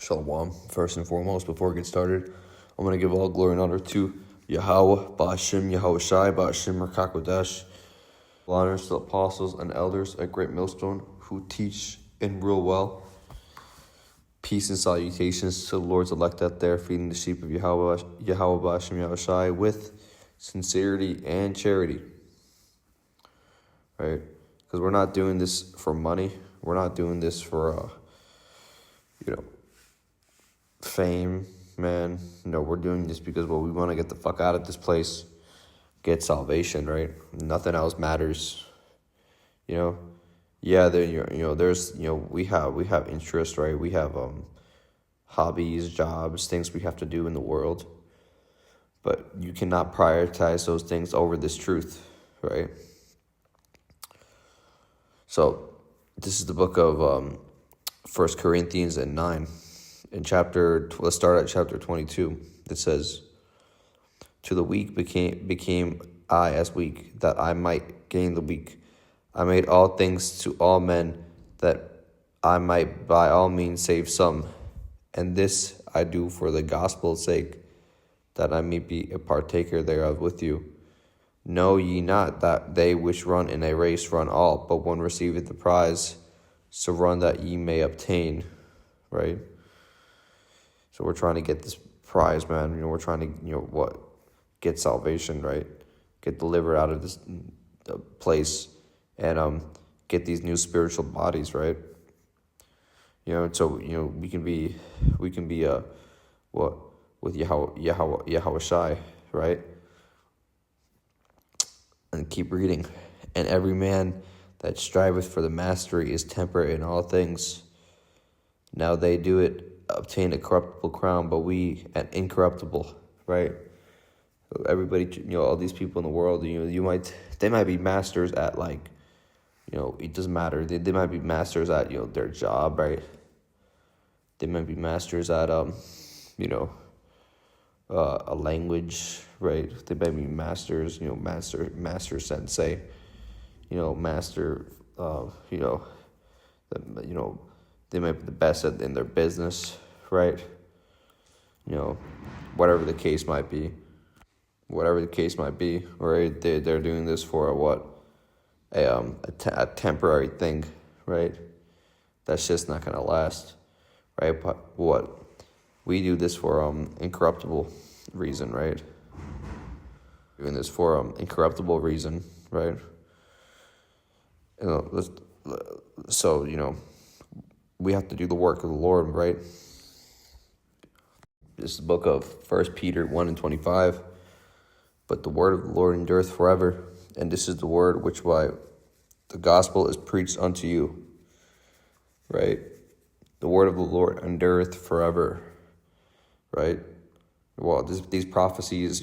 Shalom. First and foremost, before we get started, I'm going to give all glory and honor to Yahweh, Ba'ashim, Yahweh Shai, Ba'ashim, Rakakodesh. Honors to the apostles and elders at Great Millstone who teach and rule well. Peace and salutations to the Lord's elect out there, feeding the sheep of Yahweh, Ba'ashim, Yahweh Shai, with sincerity and charity. Right? Because we're not doing this for money. We're not doing this for, fame, man. No, we're doing this because, well, we want to get the fuck out of this place, get salvation, right? Nothing else matters, Yeah, there's, we have interest, right? We have hobbies, jobs, things we have to do in the world, but you cannot prioritize those things over this truth, right? So this is the book of 1 Corinthians 9. Let's start at chapter 22. It says, "To the weak became I as weak, that I might gain the weak. I made all things to all men, that I might by all means save some. And this I do for the gospel's sake, that I may be a partaker thereof with you. Know ye not that they which run in a race run all, but one receiveth the prize? So run that ye may obtain," right? So we're trying to get this prize, man. We're trying to, get salvation, right? Get delivered out of this place and get these new spiritual bodies, right? So we can be with Yahweh Shai, right? And keep reading. "And every man that striveth for the mastery is temperate in all things. Now they do it obtain a corruptible crown, but we an incorruptible," right? Everybody, all these people in the world, they might be masters at it doesn't matter. They might be masters at their job, right? They might be masters at a language, right? They might be masters, master sensei, master, they might be the best in their business, right? Whatever the case might be, right? They're doing this for a temporary thing, right? That's just not gonna last, right? But we do this for incorruptible reason, right? Doing this for incorruptible reason, right? We have to do the work of the Lord, right? This is the book of 1 Peter 1:25. "But the word of the Lord endureth forever, and this is the word which by the gospel is preached unto you," right? The word of the Lord endureth forever, right? Well, these prophecies,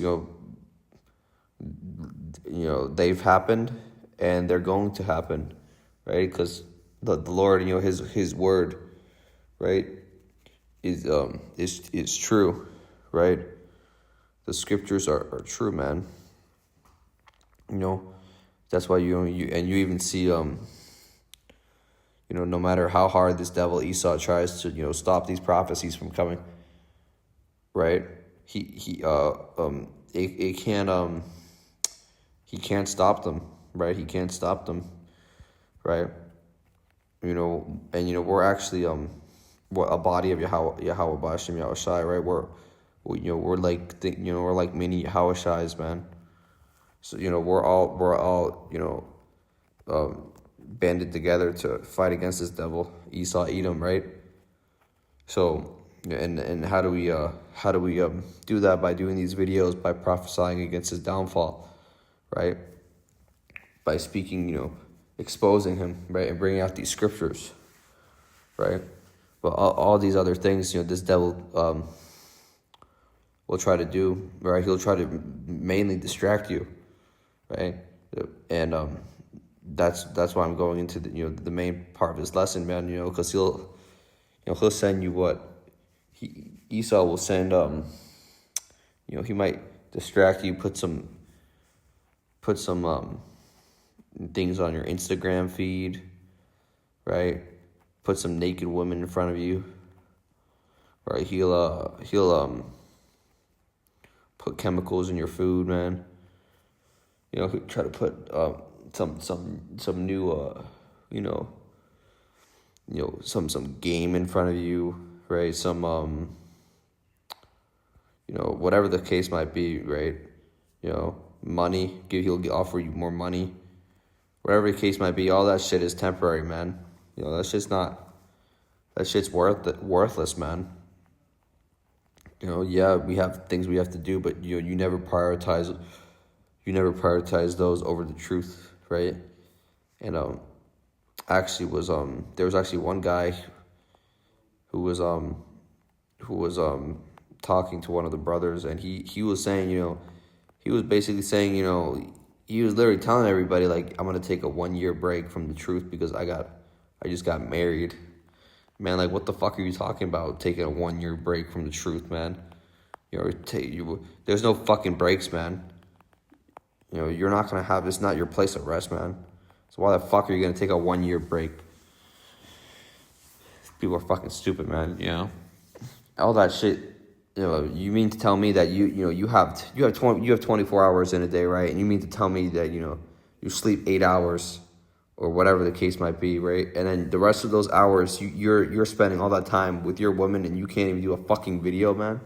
they've happened and they're going to happen, right? Because the Lord, His word, right, is true, right? The scriptures are true, man. That's why you even see no matter how hard this devil Esau tries to stop these prophecies from coming, right? He can't stop them, right? He can't stop them, right? We're actually we're a body of Yahweh Ba'ashim, Yahweh Shai, right? We're like mini Yahweh Shais, man. So we're all banded together to fight against this devil Esau Edom, right? So and how do we do that? By doing these videos, by prophesying against his downfall, right? By speaking, exposing him, right, and bringing out these scriptures, right? But all these other things, this devil will try to do, right? He'll try to mainly distract you, right? And that's why I'm going into the main part of his lesson, man. Because he'll send you Esau will send he might distract you, put some things on your Instagram feed, right? Put some naked women in front of you, right? He'll put chemicals in your food, man. You know, he'll try to put some new some game in front of you, right? Some whatever the case might be, right? Money. He'll offer you more money. Whatever the case might be, all that shit is temporary, man. That shit's worthless, man. Yeah, we have things we have to do, but you never prioritize those over the truth, right? And actually was there was actually one guy who was talking to one of the brothers, and he was saying, he was basically saying, he was literally telling everybody, like, I'm gonna take a 1 year break from the truth because I just got married. Man, like, what the fuck are you talking about, taking a 1 year break from the truth, man? There's no fucking breaks, man. You're not gonna have, it's not your place of rest, man. So why the fuck are you gonna take a 1 year break? People are fucking stupid, man. All that shit. You mean to tell me that you have 24 hours in a day, right? And you mean to tell me that you sleep 8 hours or whatever the case might be, right? And then the rest of those hours you're spending all that time with your woman, and you can't even do a fucking video, man.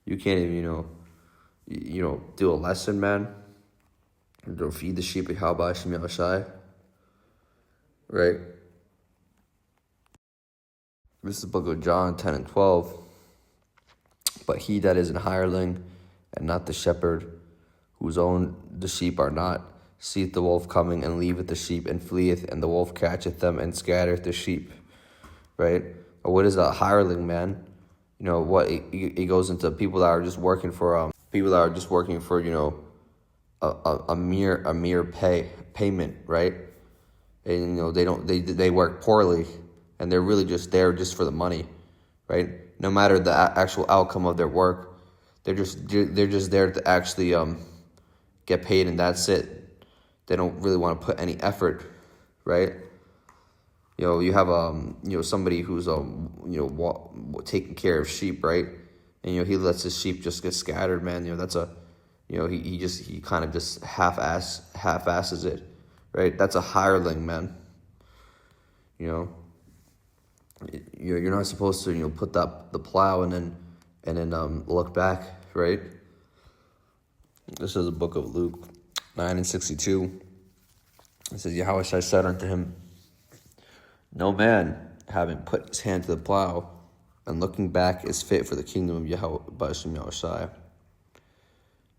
You can't even do a lesson, man. Don't feed the sheep of Yahweh Hashem Yahushai, right? This is the book of John 10 and 12. But he that is an hireling, and not the shepherd, whose own the sheep are not, seeth the wolf coming, and leaveth the sheep, and fleeth, and the wolf catcheth them, and scattereth the sheep. Right? Or what is a hireling, man? What it goes into people that are just working for a mere payment, right? And they work poorly, and they're really just there just for the money, right? No matter the actual outcome of their work, they're just there to actually get paid, and that's it. They don't really want to put any effort, right? You have somebody who's taking care of sheep, right? And he lets his sheep just get scattered, man. That's he kind of just half-asses it, right? That's a hireling, man. You're not supposed to put the plow and then look back, right? This is the book of Luke 9 and 62. It says, Yahweh said unto him, no man, having put his hand to the plow and looking back, is fit for the kingdom of Yahweh B'Hashem Yahushai.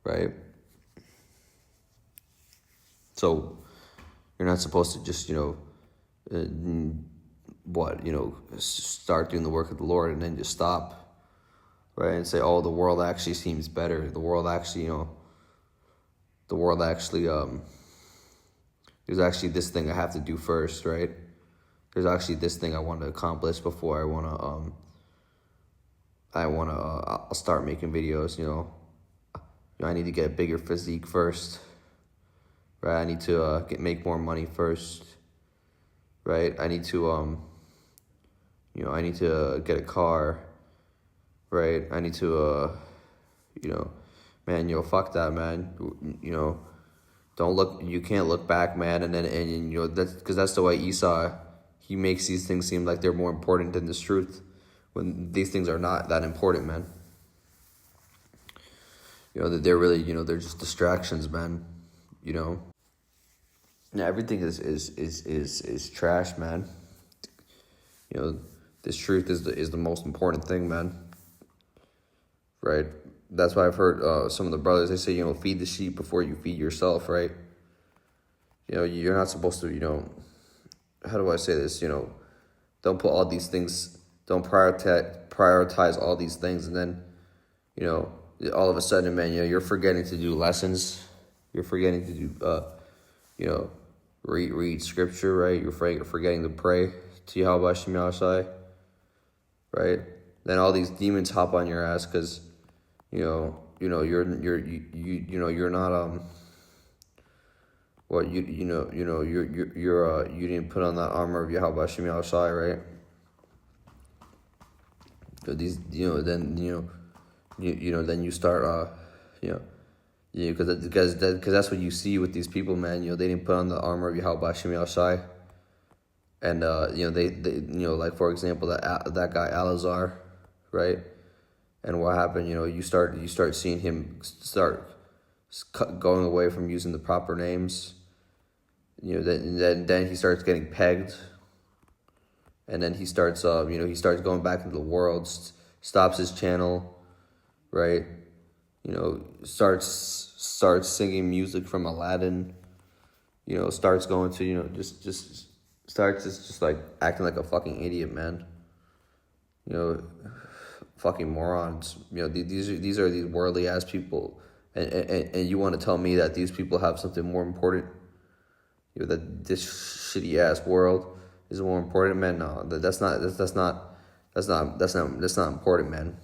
Right? So you're not supposed to just start doing the work of the Lord and then just stop, right? And say, oh, the world actually seems better. The world actually, there's actually this thing I have to do first, right? There's actually this thing I want to accomplish before I'll start making videos, I need to get a bigger physique first, right? I need to make more money first, right? I need to get a car, right? I need to, fuck that, man. Don't look. You can't look back, man. And that's because that's the way Esau. He makes these things seem like they're more important than this truth, when these things are not that important, man. That they're really, they're just distractions, man. Yeah, everything is trash, man. This truth is the most important thing, man. Right? That's why I've heard some of the brothers, they say, feed the sheep before you feed yourself, right? You're not supposed to, how do I say this? Don't put all these things, don't prioritize all these things, and then, all of a sudden, man, you're forgetting to do lessons. You're forgetting to do, read scripture, right? You're forgetting to pray to Yahweh Hashem Yahushai, right? Then all these demons hop on your ass because, you're not you didn't put on that armor of Yahweh Hashem Yahushai, right? these, then then you start, you know, yeah, because that's what you see with these people, man. They didn't put on the armor of Yahweh Hashem Yahushai, and they like, for example, that guy Alazar, right? And what happened? You start seeing him start going away from using the proper names. Then he starts getting pegged, and then he starts he starts going back into the world, stops his channel, right? Starts singing music from Aladdin. Starts going to just starts just like acting like a fucking idiot, man. Fucking morons. These are these worldly ass people, and you want to tell me that these people have something more important? That this shitty ass world is more important, man. No, that's not important, man.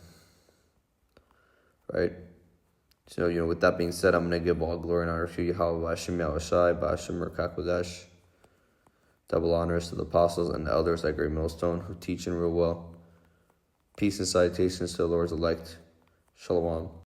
Right? So, with that being said, I'm gonna give all glory and honor to Yahweh Hashem Yahushai, Ba'ashem Merkah Kodesh. Double honors to the apostles and the elders at Great Millstone who teach and rule well. Peace and salutations to the Lord's elect. Shalom.